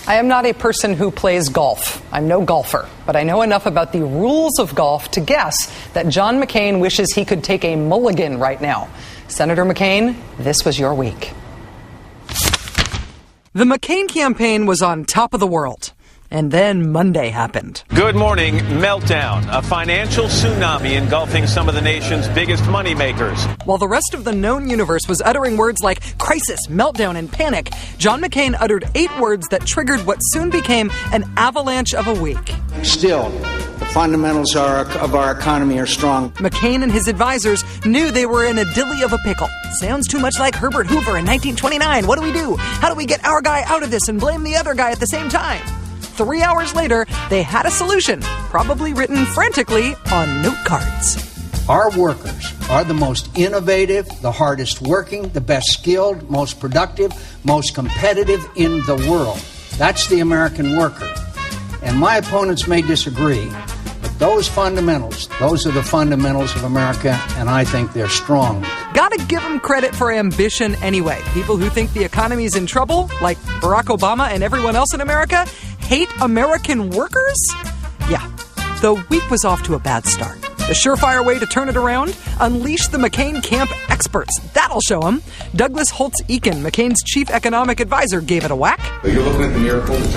I am not a person who plays golf. I'm no golfer, but I know enough about the rules of golf to guess that John McCain wishes he could take a mulligan right now. Senator McCain, this was your week. The McCain campaign was on top of the world. And then Monday happened. Good morning. Meltdown. A financial tsunami engulfing some of the nation's biggest moneymakers. While the rest of the known universe was uttering words like crisis, meltdown, and panic, John McCain uttered 8 words that triggered what soon became an avalanche of a week. Still, the fundamentals of our economy are strong. McCain and his advisors knew they were in a dilly of a pickle. Sounds too much like Herbert Hoover in 1929. What do we do? How do we get our guy out of this and blame the other guy at the same time? 3 hours later, they had a solution, probably written frantically on note cards. Our workers are the most innovative, the hardest working, the best skilled, most productive, most competitive in the world. That's the American worker. And my opponents may disagree, but those fundamentals, those are the fundamentals of America, and I think they're strong. Gotta give them credit for ambition anyway. People who think the economy's in trouble, like Barack Obama and everyone else in America, hate American workers? Yeah, the week was off to a bad start. The surefire way to turn it around? Unleash the McCain camp experts. That'll show them. Douglas Holtz-Eakin, McCain's chief economic advisor, gave it a whack. You're looking at the miracle that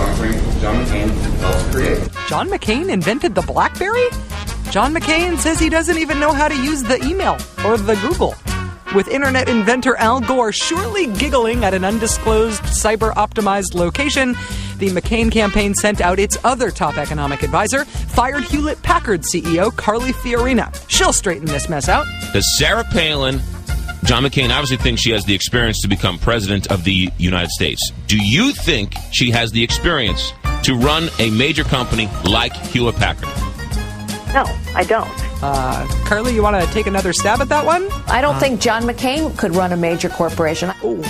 John McCain helped create. John McCain invented the BlackBerry? John McCain says he doesn't even know how to use the email or the Google. With internet inventor Al Gore surely giggling at an undisclosed cyber-optimized location, the McCain campaign sent out its other top economic advisor, fired Hewlett-Packard CEO Carly Fiorina. She'll straighten this mess out. Does Sarah Palin, John McCain obviously thinks she has the experience to become president of the United States. Do you think she has the experience to run a major company like Hewlett-Packard? No, I don't. Carly, you want to take another stab at that one? I don't think John McCain could run a major corporation. Ooh.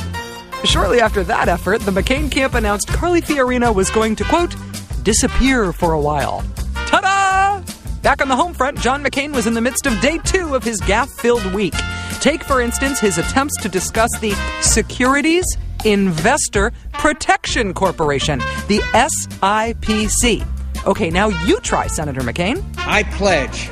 Shortly after that effort, the McCain camp announced Carly Fiorina was going to, quote, disappear for a while. Ta-da! Back on the home front, John McCain was in the midst of day 2 of his gaffe-filled week. Take, for instance, his attempts to discuss the Securities Investor Protection Corporation, the SIPC. Okay, now you try, Senator McCain. I pledge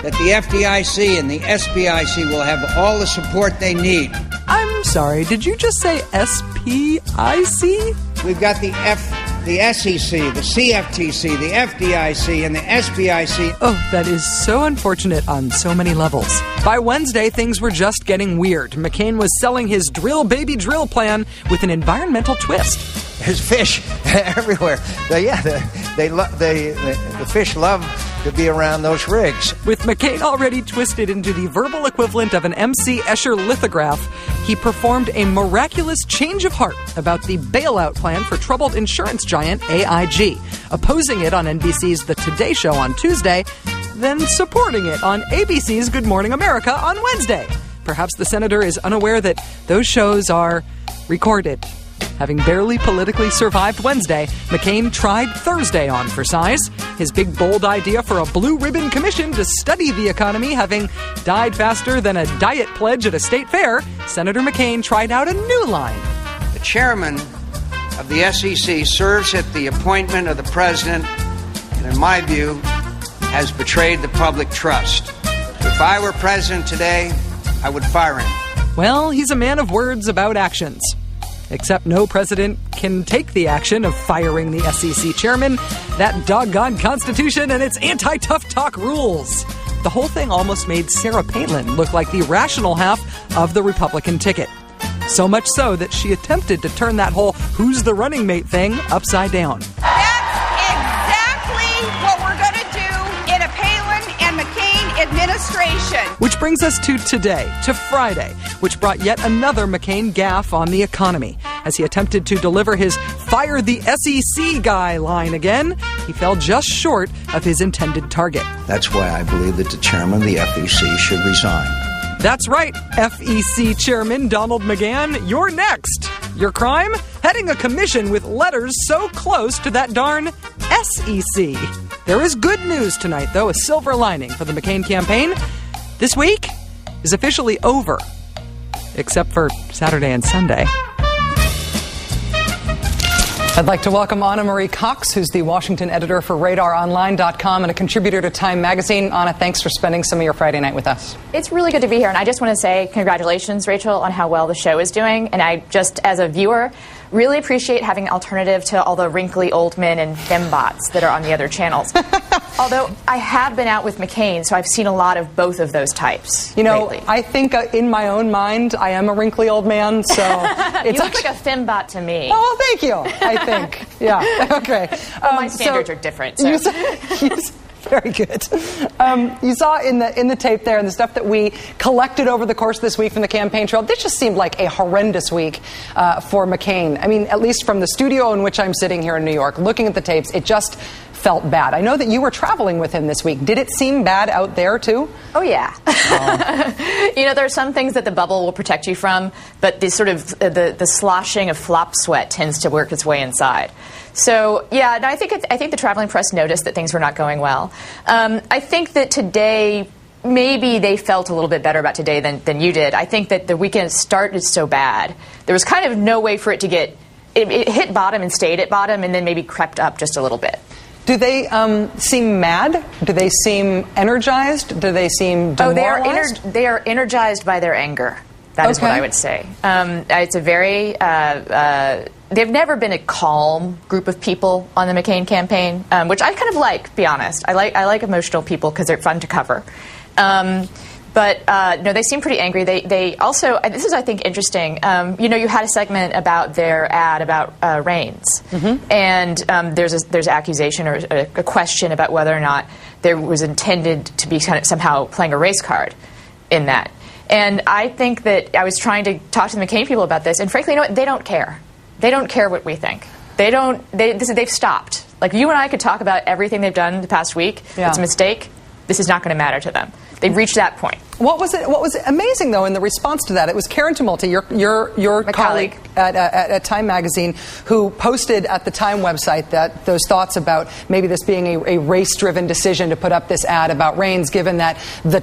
that the FDIC and the SBIC will have all the support they need. I'm sorry, did you just say SPIC? We've got the SEC, the CFTC, the FDIC, and the SBIC. Oh, that is so unfortunate on so many levels. By Wednesday, things were just getting weird. McCain was selling his drill baby drill plan with an environmental twist. There's fish everywhere. The fish love to be around those rigs. With McCain already twisted into the verbal equivalent of an M.C. Escher lithograph, he performed a miraculous change of heart about the bailout plan for troubled insurance giant AIG, opposing it on NBC's The Today Show on Tuesday, then supporting it on ABC's Good Morning America on Wednesday. Perhaps the senator is unaware that those shows are recorded. Having barely politically survived Wednesday, McCain tried Thursday on for size. His big, bold idea for a blue ribbon commission to study the economy having died faster than a diet pledge at a state fair, Senator McCain tried out a new line. The chairman of the SEC serves at the appointment of the president, and in my view, has betrayed the public trust. If I were president today, I would fire him. Well, he's a man of words about actions. Except no president can take the action of firing the SEC chairman, that doggone Constitution and its anti-tough talk rules. The whole thing almost made Sarah Palin look like the rational half of the Republican ticket. So much so that she attempted to turn that whole who's the running mate thing upside down. That's exactly what we're going to do in a Palin and McCain administration. Which brings us to today, to Friday, which brought yet another McCain gaffe on the economy. As he attempted to deliver his fire the SEC guy line again, he fell just short of his intended target. That's why I believe that the chairman of the FEC should resign. That's right, FEC Chairman Donald McGahn, you're next. Your crime? Heading a commission with letters so close to that darn SEC. There is good news tonight, though, a silver lining for the McCain campaign. This week is officially over, except for Saturday and Sunday. I'd like to welcome Anna Marie Cox, who's the Washington editor for RadarOnline.com and a contributor to Time Magazine. Anna, thanks for spending some of your Friday night with us. It's really good to be here, and I just want to say congratulations, Rachel, on how well the show is doing. And I just, as a viewer, really appreciate having an alternative to all the wrinkly old men and fembots that are on the other channels. Although I have been out with McCain, so I've seen a lot of both of those types. You know, lately. I think in my own mind, I am a wrinkly old man, so it's you look like a fembot to me. Oh, thank you. I think, yeah, okay. Well, my standards are different. So. Very good. You saw in the tape there and the stuff that we collected over the course of this week from the campaign trail. This just seemed like a horrendous week for McCain. I mean, at least from the studio in which I'm sitting here in New York, looking at the tapes, it just felt bad. I know that you were traveling with him this week. Did it seem bad out there, too? Oh, yeah. You know, there are some things that the bubble will protect you from, but the sort of the sloshing of flop sweat tends to work its way inside. So, yeah, no, I think the traveling press noticed that things were not going well. I think that today, maybe they felt a little bit better about today than you did. I think that the weekend started so bad. There was kind of no way for it to get... It hit bottom and stayed at bottom and then maybe crept up just a little bit. Do they seem mad? Do they seem energized? Do they seem demoralized? Oh, they are energized by their anger. That is what I would say. It's a very... they've never been a calm group of people on the McCain campaign, which I kind of like, to be honest. I like emotional people because they're fun to cover. But no, they seem pretty angry. They also, this is, I think, interesting. You know, you had a segment about their ad about Reigns, and there's accusation or a question about whether or not there was intended to be kind of somehow playing a race card in that. And I think that I was trying to talk to the McCain people about this, and frankly, you know what? They don't care. They don't care what we think. They've stopped. Like, you and I could talk about everything they've done the past week. Yeah. It's a mistake. This is not going to matter to them. They've reached that point. What was amazing, though, in the response to that? It was Karen Tumulty, your colleague at Time Magazine, who posted at the Time website those thoughts about maybe this being a race-driven decision to put up this ad about Reigns, given that the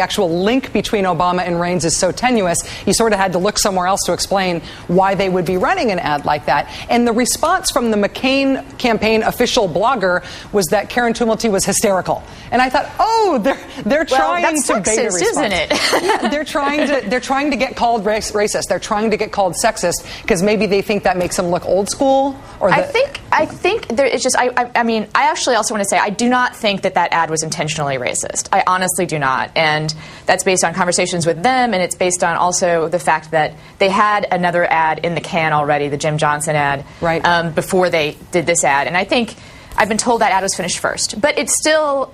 actual link between Obama and Reigns is so tenuous, you sort of had to look somewhere else to explain why they would be running an ad like that. And the response from the McCain campaign official blogger was that Karen Tumulty was hysterical. And I thought, oh, they're trying that's to sexist, bait a response. Isn't it? Yeah, they're trying to get called racist. They're trying to get called sexist because maybe they think that makes them look old school. Or I think there is just. I mean, I actually also want to say I do not think that ad was intentionally racist. I honestly do not, and that's based on conversations with them, and it's based on also the fact that they had another ad in the can already, the Jim Johnson ad, right, before they did this ad, and I think I've been told that ad was finished first, but it's still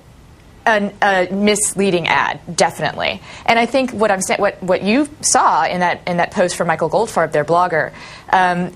a misleading ad, definitely. And I think what you saw in that post from Michael Goldfarb, their blogger,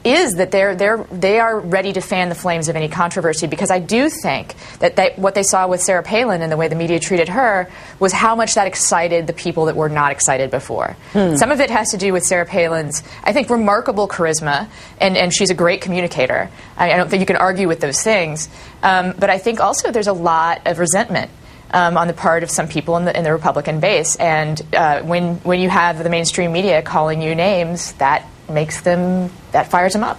is that they are ready to fan the flames of any controversy, because I do think that what they saw with Sarah Palin and the way the media treated her was how much that excited the people that were not excited before. Some of it has to do with Sarah Palin's, I think, remarkable charisma, and she's a great communicator. I don't think you can argue with those things. But I think also there's a lot of resentment on the part of some people in the Republican base, and when you have the mainstream media calling you names, that fires them up.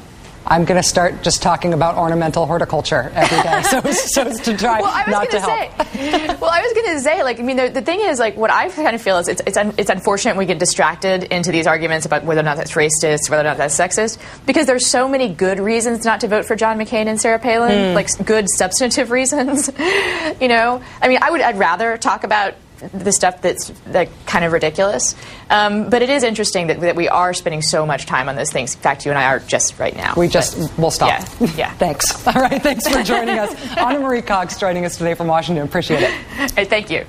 I'm going to start just talking about ornamental horticulture every day, so as to try not to help. Well, I was going to say, like, I mean, the thing is, like, what I kind of feel is it's unfortunate we get distracted into these arguments about whether or not that's racist, whether or not that's sexist, because there's so many good reasons not to vote for John McCain and Sarah Palin, like good substantive reasons. You know, I mean, I'd rather talk about the stuff that's kind of ridiculous. But it is interesting that we are spending so much time on those things. In fact, you and I are just right now. We'll stop. Yeah. Thanks. All right. Thanks for joining us. Anna Marie Cox joining us today from Washington. Appreciate it. Hey, thank you.